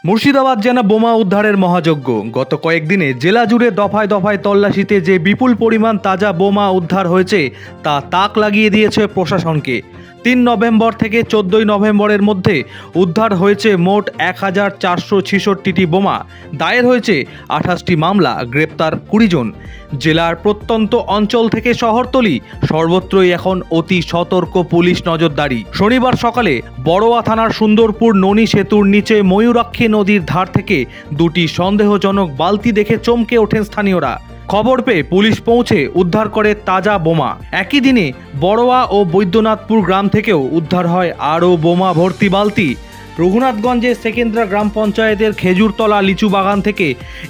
মুর্শিদাবাদ যেন বোমা উদ্ধারের মহাযজ্ঞ। গত কয়েকদিনে জেলা জুড়ে দফায় দফায় তল্লাশিতে যে বিপুল পরিমাণ তাজা বোমা উদ্ধার হয়েছে তা তাক লাগিয়ে দিয়েছে প্রশাসনকে। ৩ নভেম্বর থেকে ১৪ নভেম্বরের মধ্যে উদ্ধার হয়েছে মোট ১,৪৬৬টি বোমা। দায়ের হয়েছে ২৮টি মামলা, গ্রেপ্তার ২০ জন। জেলার প্রত্যন্ত অঞ্চল থেকে শহরতলি সর্বত্রই এখন অতি সতর্ক পুলিশ নজরদারি। শনিবার সকালে বড়োয়া থানার সুন্দরপুর ননী সেতুর নিচে ময়ূরাক্ষী নদীর ধার থেকে দুটি সন্দেহজনক বালতি দেখে চমকে ওঠেন স্থানীয়রা। খবর পেয়ে পুলিশ পৌঁছে উদ্ধার করে তাজা বোমা। একই দিনে বড়োয়া ও বৈদ্যনাথপুর গ্রাম থেকেও উদ্ধার হয় আরও বোমা ভর্তি বালতি। রঘুনাথগঞ্জের সেকেন্দ্রা গ্রাম পঞ্চায়েতের খেজুরতলা লিচু বাগান থেকে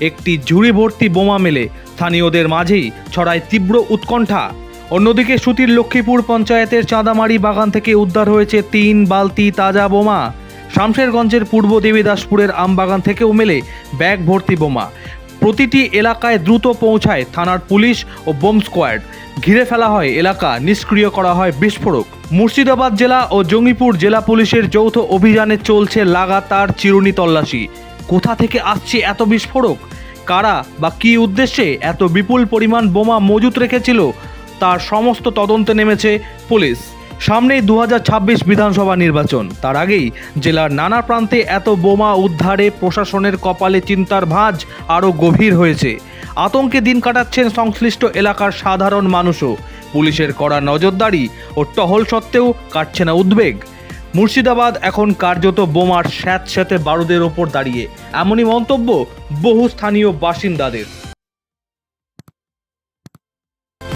একটি ঝুড়ি ভর্তি বোমা মেলে স্থানীয়দের মাঝেই ছড়ায় তীব্র উৎকণ্ঠা। অন্যদিকে সুতির লক্ষ্মীপুর পঞ্চায়েতের চাঁদামারি বাগান থেকে উদ্ধার হয়েছে ৩ বালতি তাজা বোমা। শামশেরগঞ্জের পূর্ব দেবীদাসপুরের আমবাগান থেকেও মেলে ব্যাগ ভর্তি বোমা। প্রতিটি এলাকায় দ্রুত পৌঁছায় থানার পুলিশ ও বোম স্কোয়াড। ঘিরে ফেলা হয় এলাকা, নিষ্ক্রিয় করা হয় বিস্ফোরক। মুর্শিদাবাদ জেলা ও জঙ্গিপুর জেলা পুলিশের যৌথ অভিযানে চলছে লাগাতার চিরুনি তল্লাশি। কোথা থেকে আসছে এত বিস্ফোরক? কারা বা কী উদ্দেশ্যে এত বিপুল পরিমাণ বোমা মজুত রেখেছিল তার সমস্ত তদন্তে নেমেছে পুলিশ। সামনেই ২০২৬ বিধানসভা নির্বাচন। তার আগেই জেলার নানা প্রান্তে এত বোমা উদ্ধারে প্রশাসনের কপালে চিন্তার ভাঁজ আরও গভীর হয়েছে। আতঙ্কে দিন কাটাচ্ছেন সংশ্লিষ্ট এলাকার সাধারণ মানুষও। পুলিশের কড়া নজরদারি ও টহল সত্ত্বেও কাটছে না উদ্বেগ। মুর্শিদাবাদ এখন কার্যত বোমার স্যাঁতস্যাঁতে বারুদের ওপর দাঁড়িয়ে, এমনই মন্তব্য বহু স্থানীয় বাসিন্দাদের।